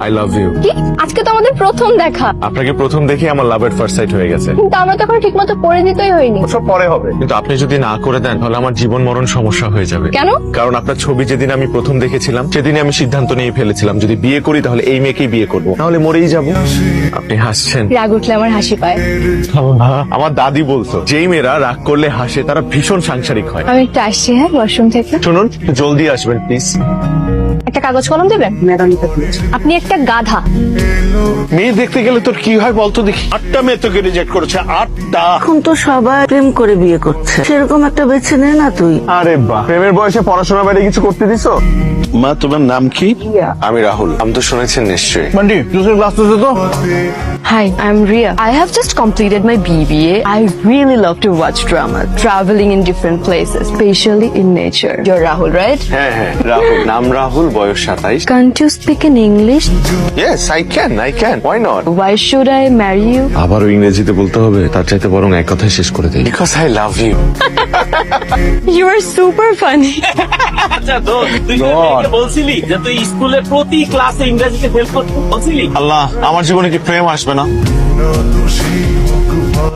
I love you. কি? আজকে তো আমাদের প্রথম দেখা। আপনাকে প্রথম দেখে আমার লাভ এট ফার্স্ট সাইট হয়ে গেছে। কিন্তু আমরা তো এখন ঠিক মতো পরিচিতই হইনি। সব পরে হবে, কিন্তু আপনি যদি না করে দেন তাহলে আমার জীবন মরণ সমস্যা হয়ে যাবে। কেন? কারণ আপনার ছবি যেদিন আমি প্রথম দেখেছিলাম সেদিনই আমি সিদ্ধান্ত নিয়ে ফেলেছিলাম যদি বিয়ে করি তাহলে এই মেয়েকেই বিয়ে করবো, নাহলে মরেই যাব। আপনি হাসছেন। রাগ উঠলে আমার হাসি পায়। আমার দাদি বলতো যেই মেয়েরা রাগ করলে হাসে তারা ভীষণ সাংসারিক হয়। আমি একটু আসছি, হ্যাঁ, ওয়াশরুম থেকে। শুনুন, জলদি আসবেন প্লিজ। একটা কাগজ কলম দেবেন? আপনি একটা গাধা। মেয়ে দেখতে গেলে তোর কি হয় বলতো দেখি? 8টা মেয়ে তোকে রিজেক্ট করেছে, 8টা। এখন তো সবাই প্রেম করে বিয়ে করছে, সেরকম একটা বেছে নে না তুই। আরে বাহ, প্রেমের বয়সে পড়াশোনার বাইরে কিছু করতে দিছো? মা তোমার নাম কি? আমি রাহুল। আমি তো শুনেছেন নিশ্চয়ই। মান্ডি জুসের গ্লাস তো তো। Hi, I'm Ria. I have just completed my BBA. I really love to watch drama, traveling in different places, especially in nature. You're Rahul, right? হ্যাঁ হ্যাঁ, রাহুল। নাম রাহুল, বয়স 27। Can't you speak in English? Yes, I can. Why not? Why should I marry you? আবারও ইংরেজিতে বলতে হবে, তার চাইতে বরং এক কথায় শেষ করে দেই। Because I love you. You are super funny. আচ্ছা তো তুই তো মেয়েকে বলছিলি যে তুই স্কুলে প্রতি ক্লাসে ইংরেজিতে ফেল করতে বলছিলি? আল্লাহ, আমার জীবনে কি প্রেম আসবে না?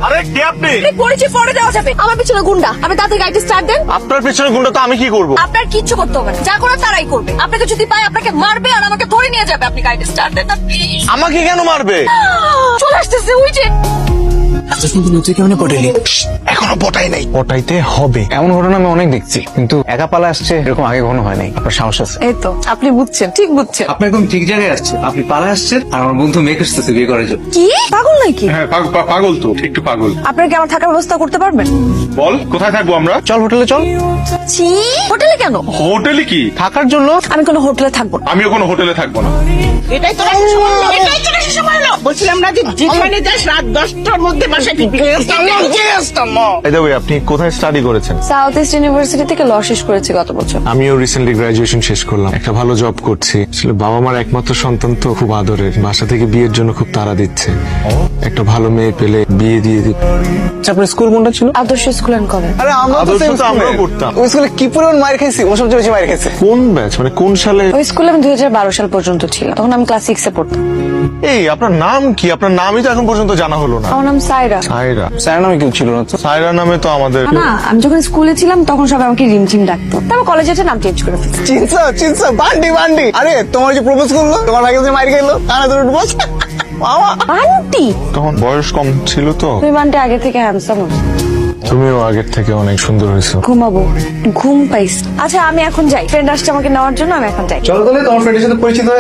আরে কে আপনি? পরিচয় পরে দেওয়া যাবে। আমার পিছনে গুন্ডা, আমি তাতে গাড়িটা স্টার্ট দেন। আপনার পেছনে গুন্ডা তো আমি কি করব? আপনার কিচ্ছু করতে হবে না, যা করার তারাই করবে। আপনাকে যদি পায় আপনাকে মারবে আর আমাকে ধরে নিয়ে যাবে। আপনি গাড়িটা স্টার্ট দেন না প্লিজ। আমাকে কেন মারবে? চলে আসতেছে, ওই যে। এখনো পটাই নাই। পটাইতে হবে এমন ঘটনা আমি অনেক দেখছি, কিন্তু একা পালা আসছে এরকম আগে কখনো হয় নাই। আপনার সাহস আছে। এই তো আপনি বুঝছেন, ঠিক বুঝছেন। আপনি একদম ঠিক জায়গায় আসছে। আপনি পালা আসছেন আর আমার বন্ধু মেয়ে আসতেছে বিয়ে করার জন্য। কি পাগল নাকি? হ্যাঁ পাগল তো, একটু পাগল। আপনারা কি আমার থাকার ব্যবস্থা করতে পারবেন? বল কোথায় থাকবো আমরা? চল হোটেলে চল। ছি, হোটেলে কেন? হোটেলে কি? থাকার জন্য। আমি কোনো হোটেলে থাকবো না। আমিও কোনো হোটেলে থাকবো না। এটাই তো রাখি সময় হলো। এটাই তো রাখি সময় হলো। বলছিলাম না যে যেখানে যাস রাত 10টার মধ্যে বাসায় ফিরবি। এই দেখো, আপনি কোথায় স্টাডি করেছেন? সাউথ ইস্ট ইউনিভার্সিটি থেকে ল শেষ করেছি গত বছর। আমিও রিসেন্টলি গ্রাজুয়েশন শেষ করলাম, একটা ভালো জব করছি। আসলে বাবা মার একমাত্র সন্তান তো, খুব আদরের। বাসা থেকে বিয়ের জন্য খুব তাড়া দিচ্ছে। একটা ভালো মেয়ে পেলে বিয়ে দিয়ে দিই। আচ্ছা, আপনার স্কুল কোনটা ছিল? আদর্শ স্কুল অ্যান্ড কলেজ। আরে আমরা তো আদর্শ same তো school আমরাও এ। পড়তাম। ওই স্কুলে কি পরিমাণ মার খাইছি, ও সবচেয়ে বেশি মার খাইছে। কোন ব্যাচ, মানে কোন সালে? ওই স্কুলে আমি 2012 সাল পর্যন্ত ছিলাম, তখন আমি ক্লাস 6 এ পড়তাম। এই আপনার নাম কি? আপনার নামই তো এখন পর্যন্ত জানা হলো না। আমার নাম সাইরা। সায়রা। স্যার নামে কেউ ছিল না তো। সায়রা নামে তো আমাদের। না, আমি যখন স্কুলে ছিলাম তখন সবাই আমাকে রিমঝিম ডাকতো, তারপর কলেজে এসে নাম চেঞ্জ করে ফেলছি। চিনছো বান্ডি। আরে তোমার যে প্রপোজ করলো, তোমার ভাই কাছে মার খাইলো, কানা ধরে উঠবো। মামা বান্টি? তখন বয়স কম ছিল তো। তুই বান্টি আগে থেকে হ্যান্ডসাম। তুমিও আগের থেকে অনেক সুন্দর হয়েছো। ঘুমাবো, ঘুম পাইস। আচ্ছা আমি এখন যাই, ফ্রেন্ড আসছে আমাকে নেওয়ার জন্য, আমি এখন যাই। চলো তাহলে তোমার ফ্রেন্ডের সাথে পরিচিত হয়ে